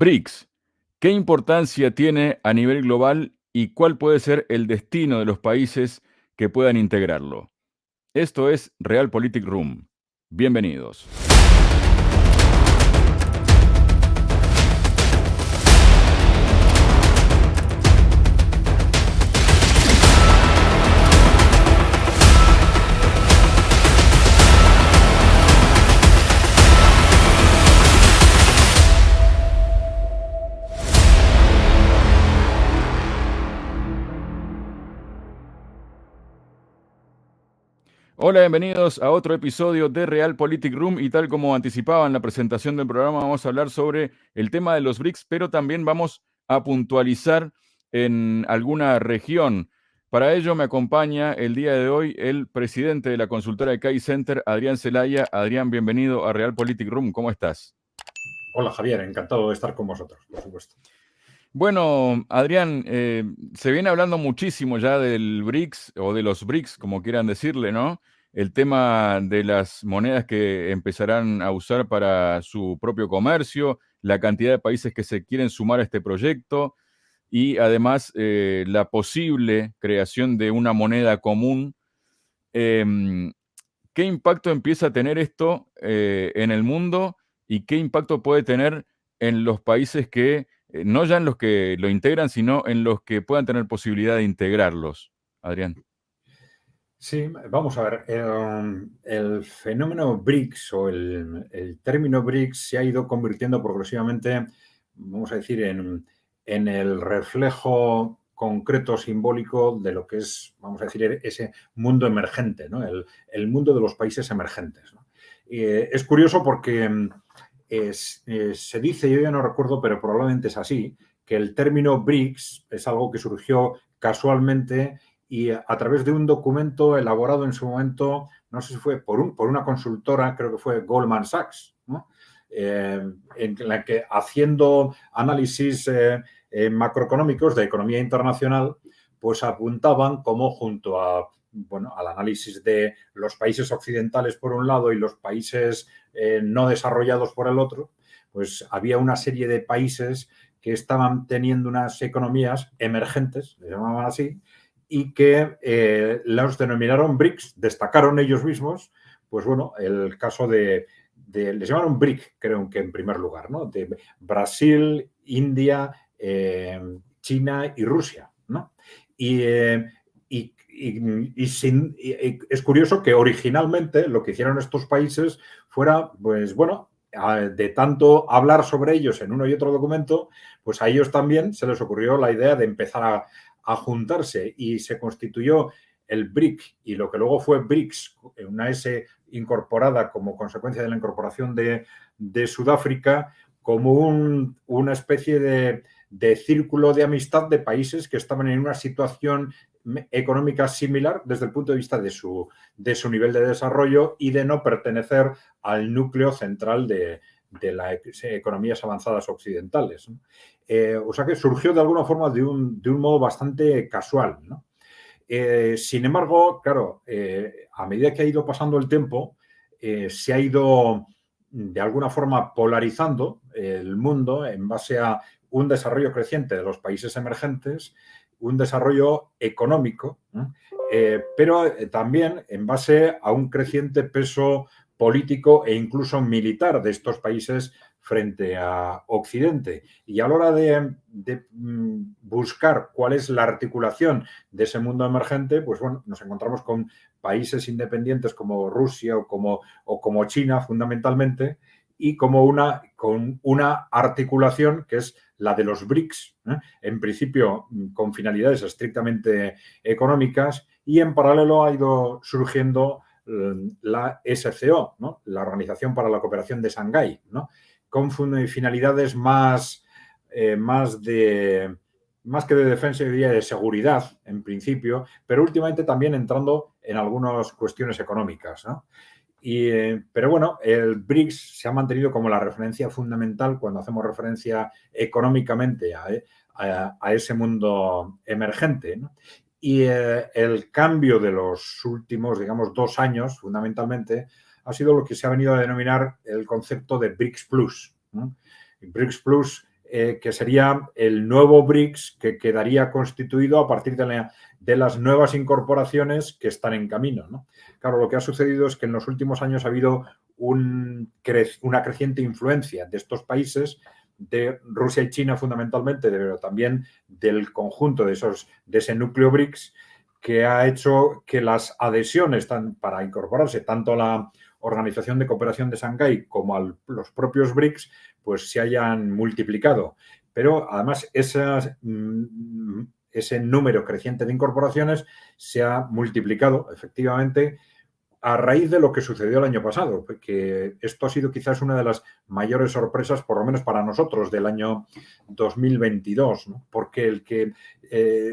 BRICS, ¿qué importancia tiene a nivel global y cuál puede ser el destino de los países que puedan integrarlo? Esto es Realpolitik Room. Bienvenidos. Hola, bienvenidos a otro episodio de Realpolitik Room y tal como anticipaba en la presentación del programa, vamos a hablar sobre el tema de los BRICS, pero también vamos a puntualizar en alguna región. Para ello me acompaña el día de hoy el presidente de la consultora de CAI Center, Adrián Celaya. Adrián, bienvenido a Realpolitik Room. ¿Cómo estás? Hola Javier, encantado de estar con vosotros, por supuesto. Bueno, Adrián, se viene hablando muchísimo ya del BRICS o de los BRICS, como quieran decirle, ¿no? El tema de las monedas que empezarán a usar para su propio comercio, la cantidad de países que se quieren sumar a este proyecto y además la posible creación de una moneda común. Em, ¿Qué impacto empieza a tener esto en el mundo y qué impacto puede tener en los países que, no ya en los que lo integran, sino en los que puedan tener posibilidad de integrarlos? Adrián. Sí, vamos a ver, el fenómeno BRICS o el término BRICS se ha ido convirtiendo progresivamente, vamos a decir, en el reflejo concreto, simbólico de lo que es, vamos a decir, ese mundo emergente, ¿no? El mundo de los países emergentes, ¿no? Es curioso porque se dice, yo ya no recuerdo, pero probablemente es así, que el término BRICS es algo que surgió casualmente y a través de un documento elaborado en su momento, no sé si fue por una consultora, creo que fue Goldman Sachs, ¿no? En la que haciendo análisis macroeconómicos de economía internacional, pues apuntaban como junto a, bueno, al análisis de los países occidentales por un lado y los países no desarrollados por el otro, pues había una serie de países que estaban teniendo unas economías emergentes, le llamaban así, y que los denominaron BRICS, destacaron ellos mismos, pues bueno, el caso les llamaron BRIC, creo que en primer lugar, ¿no? De Brasil, India, China y Rusia, ¿no? Y, es curioso que originalmente lo que hicieron estos países fuera, pues bueno, de tanto hablar sobre ellos en uno y otro documento, pues a ellos también se les ocurrió la idea de empezar a juntarse y se constituyó el BRIC y lo que luego fue BRICS, una S incorporada como consecuencia de la incorporación de Sudáfrica, como una especie de círculo de amistad de países que estaban en una situación económica similar desde el punto de vista de su nivel de desarrollo y de no pertenecer al núcleo central de las economías avanzadas occidentales, ¿no? O sea que surgió de alguna forma de un modo bastante casual, ¿no? Sin embargo, claro, a medida que ha ido pasando el tiempo, se ha ido de alguna forma polarizando el mundo en base a un desarrollo creciente de los países emergentes, un desarrollo económico, ¿no? Pero también en base a un creciente peso político e incluso militar de estos países frente a Occidente. Y a la hora de buscar cuál es la articulación de ese mundo emergente, pues bueno, nos encontramos con países independientes como Rusia o como China fundamentalmente, y con una articulación que es la de los BRICS, ¿eh? En principio con finalidades estrictamente económicas, y en paralelo ha ido surgiendo la SCO, ¿no? La Organización para la Cooperación de Shanghái, ¿no? Con finalidades más que de defensa, yo diría de seguridad, en principio, pero últimamente también entrando en algunas cuestiones económicas, ¿no? Pero bueno, el BRICS se ha mantenido como la referencia fundamental cuando hacemos referencia económicamente a ese mundo emergente, ¿no? Y el cambio de los últimos, digamos, 2 años, fundamentalmente, ha sido lo que se ha venido a denominar el concepto de BRICS Plus, ¿no? BRICS Plus que sería el nuevo BRICS que quedaría constituido a partir de las nuevas incorporaciones que están en camino, ¿no? Claro, lo que ha sucedido es que en los últimos años ha habido una creciente influencia de estos países, de Rusia y China fundamentalmente, pero también del conjunto de ese núcleo BRICS, que ha hecho que las adhesiones para incorporarse tanto a la Organización de Cooperación de Shanghái como a los propios BRICS, pues se hayan multiplicado. Pero además ese número creciente de incorporaciones se ha multiplicado efectivamente a raíz de lo que sucedió el año pasado, porque esto ha sido quizás una de las mayores sorpresas, por lo menos para nosotros, del año 2022, ¿no? Porque el que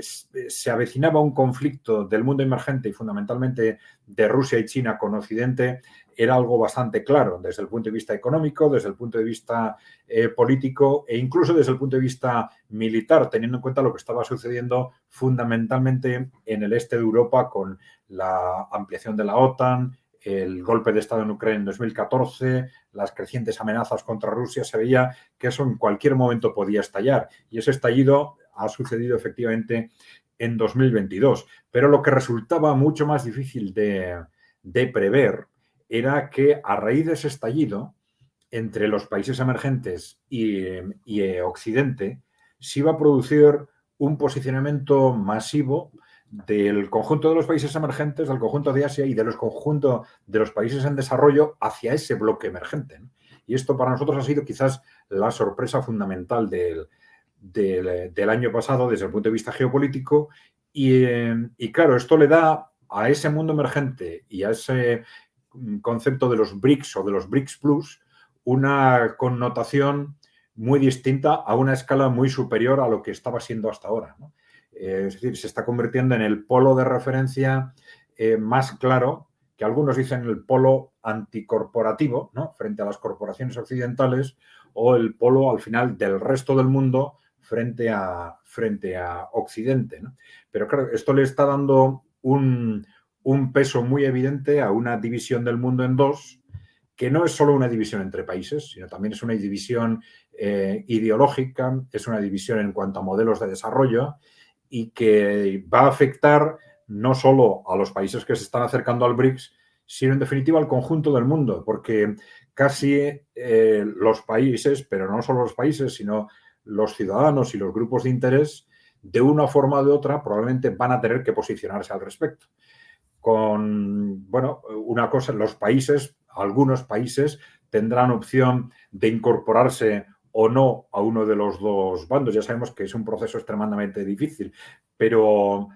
se avecinaba un conflicto del mundo emergente y fundamentalmente de Rusia y China con Occidente era algo bastante claro desde el punto de vista económico, desde el punto de vista político e incluso desde el punto de vista militar, teniendo en cuenta lo que estaba sucediendo fundamentalmente en el este de Europa con la ampliación de la OTAN, el golpe de Estado en Ucrania en 2014, las crecientes amenazas contra Rusia, se veía que eso en cualquier momento podía estallar. Y ese estallido ha sucedido efectivamente en 2022. Pero lo que resultaba mucho más difícil de prever era que a raíz de ese estallido, entre los países emergentes y Occidente, se iba a producir un posicionamiento masivo del conjunto de los países emergentes, del conjunto de Asia y del conjunto de los países en desarrollo hacia ese bloque emergente, ¿no? Y esto para nosotros ha sido quizás la sorpresa fundamental del año pasado desde el punto de vista geopolítico. Y claro, esto le da a ese mundo emergente y a ese concepto de los BRICS o de los BRICS Plus una connotación muy distinta a una escala muy superior a lo que estaba siendo hasta ahora, ¿no? Es decir, se está convirtiendo en el polo de referencia más claro, que algunos dicen el polo anticorporativo, ¿no? Frente a las corporaciones occidentales, o el polo al final del resto del mundo frente a Occidente, ¿no? Pero claro, esto le está dando un peso muy evidente a una división del mundo en dos, que no es solo una división entre países, sino también es una división ideológica, es una división en cuanto a modelos de desarrollo y que va a afectar no solo a los países que se están acercando al BRICS, sino en definitiva al conjunto del mundo, porque casi los países, pero no solo los países, sino los ciudadanos y los grupos de interés, de una forma o de otra, probablemente van a tener que posicionarse al respecto. Bueno, una cosa, algunos países tendrán opción de incorporarse o no a uno de los dos bandos. Ya sabemos que es un proceso extremadamente difícil, pero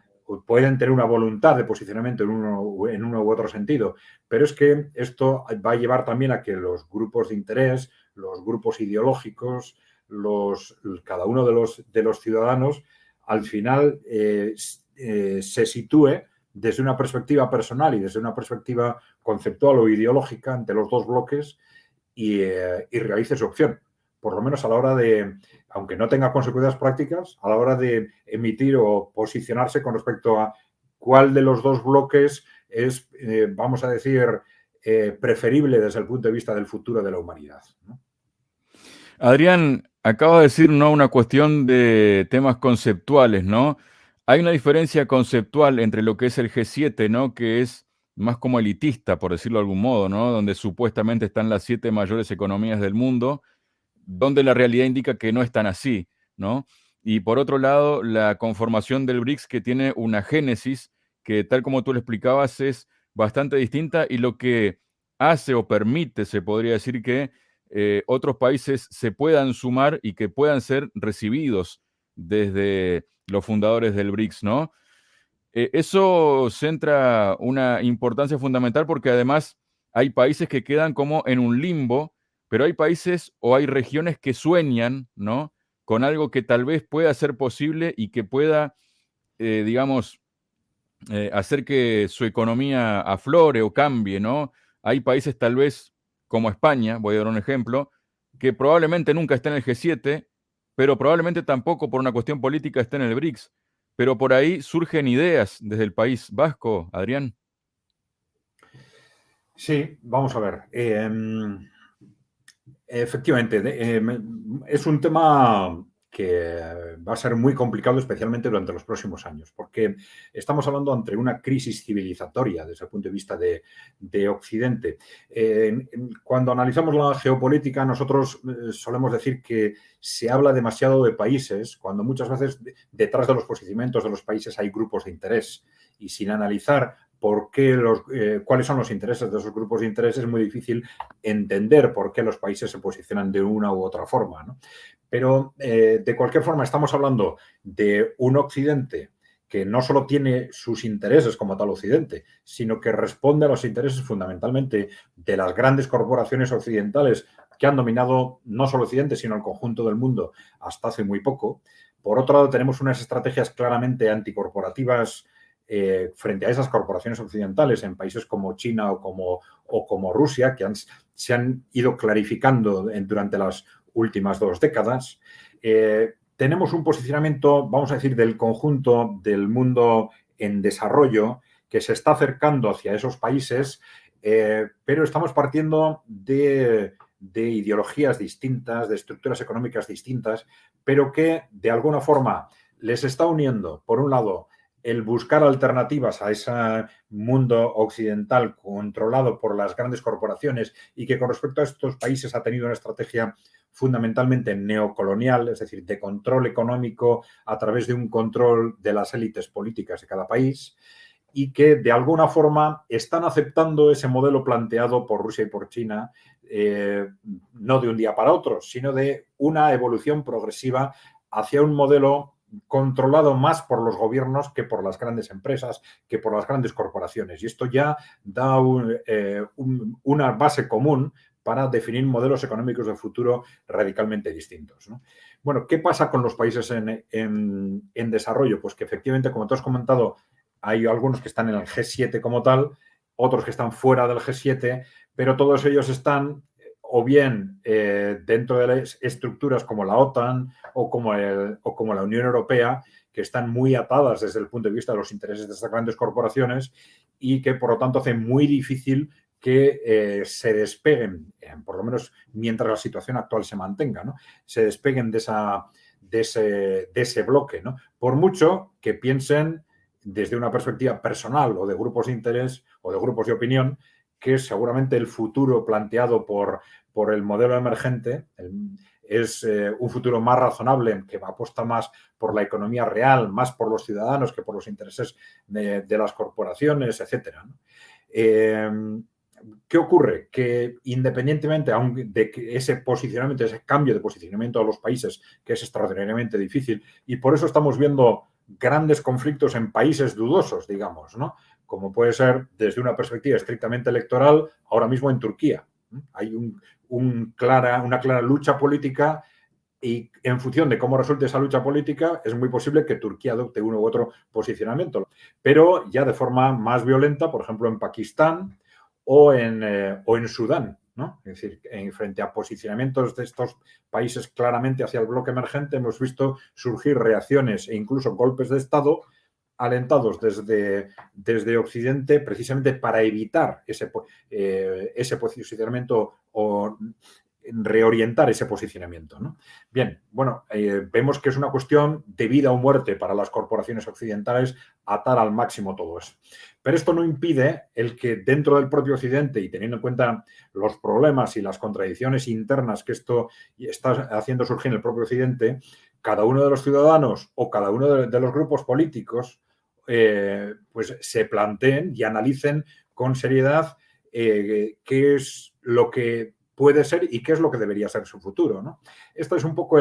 pueden tener una voluntad de posicionamiento en uno u otro sentido. Pero es que esto va a llevar también a que los grupos de interés, los grupos ideológicos, cada uno de los ciudadanos, al final se sitúe desde una perspectiva personal y desde una perspectiva conceptual o ideológica ante los dos bloques y realice su opción. Por lo menos a la hora de, aunque no tenga consecuencias prácticas, a la hora de emitir o posicionarse con respecto a cuál de los dos bloques es, vamos a decir, preferible desde el punto de vista del futuro de la humanidad, ¿no? Adrián, acaba de decir, ¿no?, una cuestión de temas conceptuales, ¿no? Hay una diferencia conceptual entre lo que es el G7, ¿no?, que es más como elitista, por decirlo de algún modo, ¿no?, donde supuestamente están las 7 mayores economías del mundo, donde la realidad indica que no están así, ¿no? Y por otro lado, la conformación del BRICS, que tiene una génesis que, tal como tú lo explicabas, es bastante distinta y lo que hace o permite, se podría decir, que otros países se puedan sumar y que puedan ser recibidos desde los fundadores del BRICS, ¿no? Eso centra una importancia fundamental porque además hay países que quedan como en un limbo, pero hay países o hay regiones que sueñan, ¿no?, con algo que tal vez pueda ser posible y que pueda, digamos, hacer que su economía aflore o cambie, ¿no? Hay países tal vez como España, voy a dar un ejemplo, que probablemente nunca esté en el G7, pero probablemente tampoco por una cuestión política esté en el BRICS. Pero por ahí surgen ideas desde el País Vasco, Adrián. Sí, vamos a ver. Efectivamente, es un tema que va a ser muy complicado, especialmente durante los próximos años, porque estamos hablando ante una crisis civilizatoria desde el punto de vista de Occidente. Cuando analizamos la geopolítica, nosotros solemos decir que se habla demasiado de países, cuando muchas veces detrás de los posicionamientos de los países hay grupos de interés, y sin analizar cuáles son los intereses de esos grupos de interés, es muy difícil entender por qué los países se posicionan de una u otra forma, ¿no? Pero, de cualquier forma, estamos hablando de un Occidente que no solo tiene sus intereses como tal Occidente, sino que responde a los intereses fundamentalmente de las grandes corporaciones occidentales que han dominado no solo Occidente, sino el conjunto del mundo hasta hace muy poco. Por otro lado, tenemos unas estrategias claramente anticorporativas frente a esas corporaciones occidentales en países como China o como Rusia, que se han ido clarificando durante las últimas 2 décadas. Tenemos un posicionamiento, vamos a decir, del conjunto del mundo en desarrollo que se está acercando hacia esos países, pero estamos partiendo de ideologías distintas, de estructuras económicas distintas, pero que de alguna forma les está uniendo, por un lado, el buscar alternativas a ese mundo occidental controlado por las grandes corporaciones y que con respecto a estos países ha tenido una estrategia fundamentalmente neocolonial, es decir, de control económico a través de un control de las élites políticas de cada país, y que de alguna forma están aceptando ese modelo planteado por Rusia y por China, no de un día para otro, sino de una evolución progresiva hacia un modelo controlado más por los gobiernos que por las grandes empresas, que por las grandes corporaciones. Y esto ya da una base común para definir modelos económicos del futuro radicalmente distintos, ¿no? Bueno, ¿qué pasa con los países en desarrollo? Pues que efectivamente, como tú has comentado, hay algunos que están en el G7 como tal, otros que están fuera del G7, pero todos ellos están o bien dentro de las estructuras como la OTAN o como la Unión Europea, que están muy atadas desde el punto de vista de los intereses de estas grandes corporaciones y que, por lo tanto, hace muy difícil que se despeguen, por lo menos mientras la situación actual se mantenga, ¿no? Se despeguen de ese bloque, ¿no? Por mucho que piensen desde una perspectiva personal o de grupos de interés o de grupos de opinión, que seguramente el futuro planteado por el modelo emergente es un futuro más razonable, que apuesta más por la economía real, más por los ciudadanos que por los intereses de las corporaciones, etcétera, ¿no? ¿Qué ocurre? Que independientemente de que ese posicionamiento, ese cambio de posicionamiento de los países, que es extraordinariamente difícil, y por eso estamos viendo grandes conflictos en países dudosos, digamos, ¿no? Como puede ser desde una perspectiva estrictamente electoral, ahora mismo en Turquía. Hay una clara lucha política y en función de cómo resulte esa lucha política es muy posible que Turquía adopte uno u otro posicionamiento, pero ya de forma más violenta, por ejemplo, en Pakistán o en Sudán, ¿no? Es decir, frente a posicionamientos de estos países claramente hacia el bloque emergente, hemos visto surgir reacciones e incluso golpes de Estado alentados desde Occidente precisamente para evitar ese posicionamiento o reorientar ese posicionamiento, ¿no? Bien, bueno, vemos que es una cuestión de vida o muerte para las corporaciones occidentales atar al máximo todo eso. Pero esto no impide el que dentro del propio Occidente, y teniendo en cuenta los problemas y las contradicciones internas que esto está haciendo surgir en el propio Occidente, cada uno de los ciudadanos o cada uno de los grupos políticos pues se planteen y analicen con seriedad qué es lo que puede ser y qué es lo que debería ser su futuro, ¿no? Esto es un poco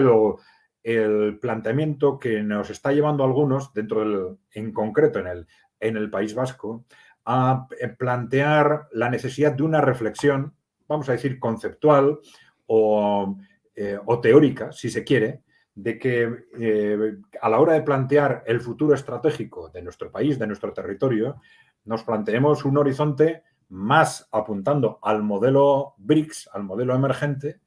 el planteamiento que nos está llevando a algunos, en concreto en el País Vasco, a plantear la necesidad de una reflexión, vamos a decir, conceptual o teórica, si se quiere, de que a la hora de plantear el futuro estratégico de nuestro país, de nuestro territorio, nos planteemos un horizonte más apuntando al modelo BRICS, al modelo emergente,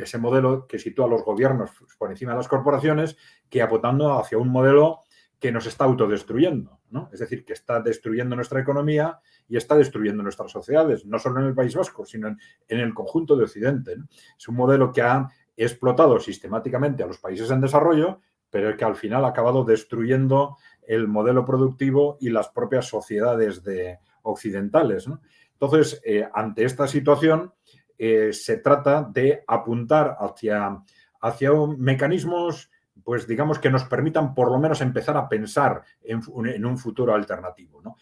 ese modelo que sitúa a los gobiernos por encima de las corporaciones, que apuntando hacia un modelo que nos está autodestruyendo, ¿no? Es decir, que está destruyendo nuestra economía y está destruyendo nuestras sociedades, no solo en el País Vasco, sino en el conjunto de Occidente, ¿no? Es un modelo que ha explotado sistemáticamente a los países en desarrollo, pero que al final ha acabado destruyendo el modelo productivo y las propias sociedades occidentales, ¿no? Entonces, ante esta situación, se trata de apuntar hacia mecanismos, pues digamos, que nos permitan por lo menos empezar a pensar en un futuro alternativo, ¿no?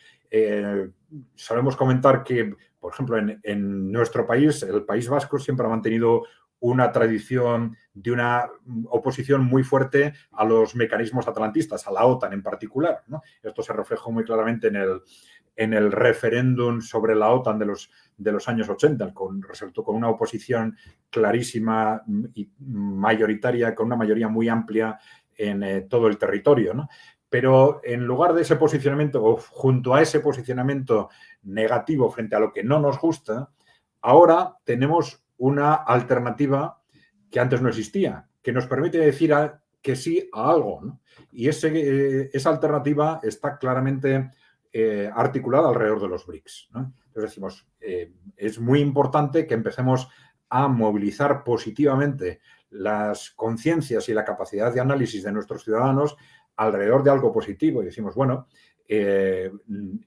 Solemos comentar que, por ejemplo, en nuestro país, el País Vasco siempre ha mantenido una tradición de una oposición muy fuerte a los mecanismos atlantistas, a la OTAN en particular, ¿no? Esto se reflejó muy claramente en el referéndum sobre la OTAN de los años 80, resultó con una oposición clarísima y mayoritaria, con una mayoría muy amplia en todo el territorio, ¿no? Pero en lugar de ese posicionamiento, o junto a ese posicionamiento negativo frente a lo que no nos gusta, ahora tenemos una alternativa que antes no existía, que nos permite decir que sí a algo, ¿no? Y esa alternativa está claramente articulada alrededor de los BRICS, ¿no? Entonces decimos, es muy importante que empecemos a movilizar positivamente las conciencias y la capacidad de análisis de nuestros ciudadanos alrededor de algo positivo. Y decimos, bueno, de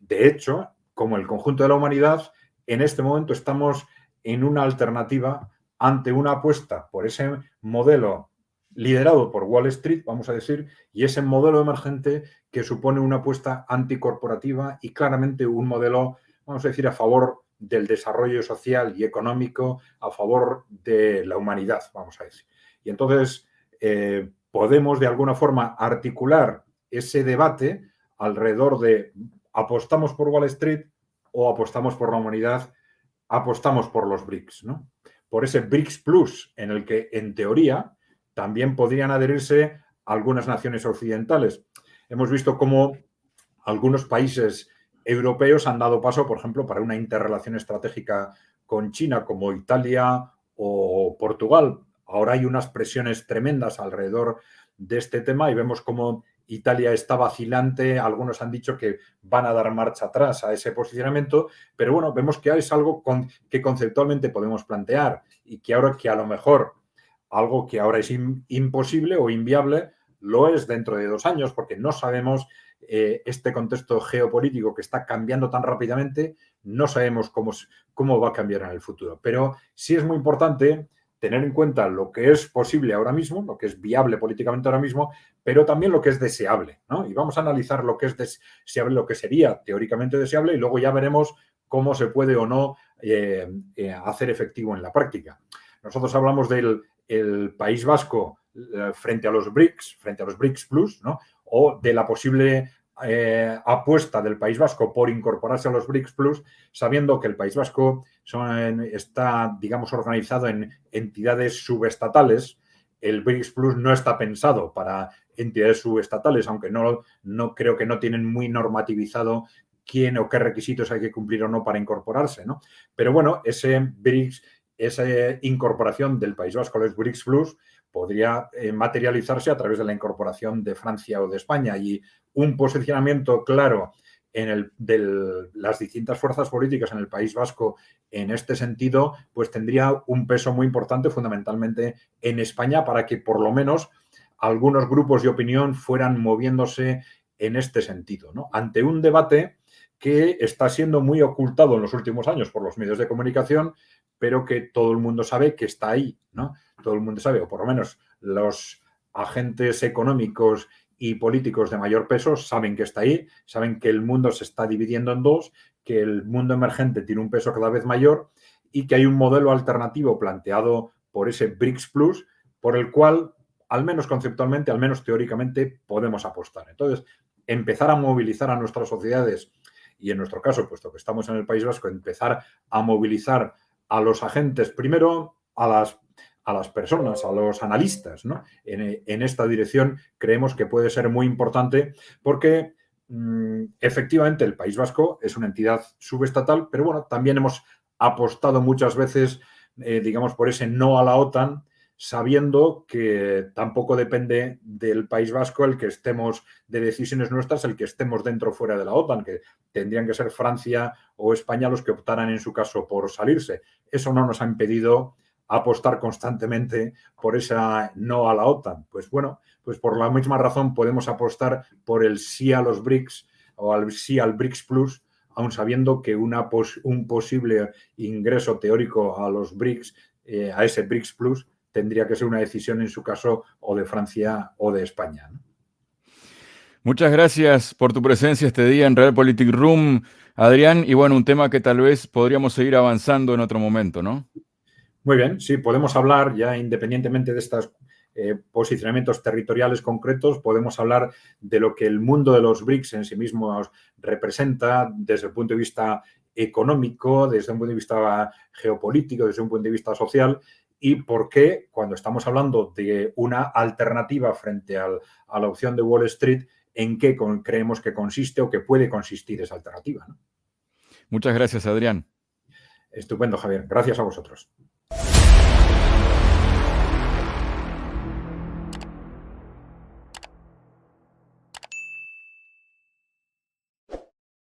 hecho, como el conjunto de la humanidad, en este momento estamos en una alternativa ante una apuesta por ese modelo liderado por Wall Street, vamos a decir, y ese modelo emergente que supone una apuesta anticorporativa y claramente un modelo, vamos a decir, a favor del desarrollo social y económico, a favor de la humanidad, vamos a decir. Y entonces podemos de alguna forma articular ese debate alrededor de apostamos por Wall Street o apostamos por la humanidad, apostamos por los BRICS, ¿no? Por ese BRICS Plus, en el que, en teoría, también podrían adherirse algunas naciones occidentales. Hemos visto cómo algunos países europeos han dado paso, por ejemplo, para una interrelación estratégica con China, como Italia o Portugal. Ahora hay unas presiones tremendas alrededor de este tema y vemos cómo Italia está vacilante, algunos han dicho que van a dar marcha atrás a ese posicionamiento, pero bueno, vemos que es algo que conceptualmente podemos plantear y que ahora que a lo mejor algo que ahora es imposible o inviable, lo es dentro de 2 años, porque no sabemos este contexto geopolítico que está cambiando tan rápidamente, no sabemos cómo va a cambiar en el futuro. Pero sí es muy importante tener en cuenta lo que es posible ahora mismo, lo que es viable políticamente ahora mismo, pero también lo que es deseable, ¿no? Y vamos a analizar lo que es deseable, lo que sería teóricamente deseable, y luego ya veremos cómo se puede o no hacer efectivo en la práctica. Nosotros hablamos del País Vasco frente a los BRICS Plus, ¿no? O de la posible apuesta del País Vasco por incorporarse a los BRICS Plus, sabiendo que el País Vasco está, digamos, organizado en entidades subestatales. El BRICS Plus no está pensado para entidades subestatales, aunque no creo que no tienen muy normativizado quién o qué requisitos hay que cumplir o no para incorporarse, ¿no? Pero bueno, esa incorporación del País Vasco a los BRICS Plus podría materializarse a través de la incorporación de Francia o de España, y un posicionamiento claro de las distintas fuerzas políticas en el País Vasco en este sentido, pues tendría un peso muy importante fundamentalmente en España para que por lo menos algunos grupos de opinión fueran moviéndose en este sentido, ¿no? Ante un debate que está siendo muy ocultado en los últimos años por los medios de comunicación, pero que todo el mundo sabe que está ahí, ¿no? Todo el mundo sabe, o por lo menos los agentes económicos y políticos de mayor peso saben que está ahí, saben que el mundo se está dividiendo en dos, que el mundo emergente tiene un peso cada vez mayor y que hay un modelo alternativo planteado por ese BRICS Plus, por el cual, al menos conceptualmente, al menos teóricamente, podemos apostar. Entonces, empezar a movilizar a nuestras sociedades y, en nuestro caso, puesto que estamos en el País Vasco, empezar a movilizar a los agentes, primero a las personas, a los analistas, ¿no? En esta dirección creemos que puede ser muy importante porque efectivamente el País Vasco es una entidad subestatal, pero bueno, también hemos apostado muchas veces, digamos, por ese no a la OTAN, sabiendo que tampoco depende del País Vasco el que estemos, de decisiones nuestras, el que estemos dentro o fuera de la OTAN, que tendrían que ser Francia o España los que optaran en su caso por salirse. Eso no nos ha impedido apostar constantemente por esa no a la OTAN. Pues bueno, pues por la misma razón podemos apostar por el sí a los BRICS o al sí al BRICS Plus, aun sabiendo que un posible ingreso teórico a los BRICS, a ese BRICS Plus, tendría que ser una decisión en su caso o de Francia o de España, ¿no? Muchas gracias por tu presencia este día en Realpolitik Room, Adrián. Y bueno, un tema que tal vez podríamos seguir avanzando en otro momento, ¿no? Muy bien, sí, podemos hablar ya independientemente de estos posicionamientos territoriales concretos, podemos hablar de lo que el mundo de los BRICS en sí mismo representa desde el punto de vista económico, desde un punto de vista geopolítico, desde un punto de vista social, y por qué, cuando estamos hablando de una alternativa frente a la opción de Wall Street, en qué creemos que consiste o que puede consistir esa alternativa, ¿no? Muchas gracias, Adrián. Estupendo, Javier. Gracias a vosotros.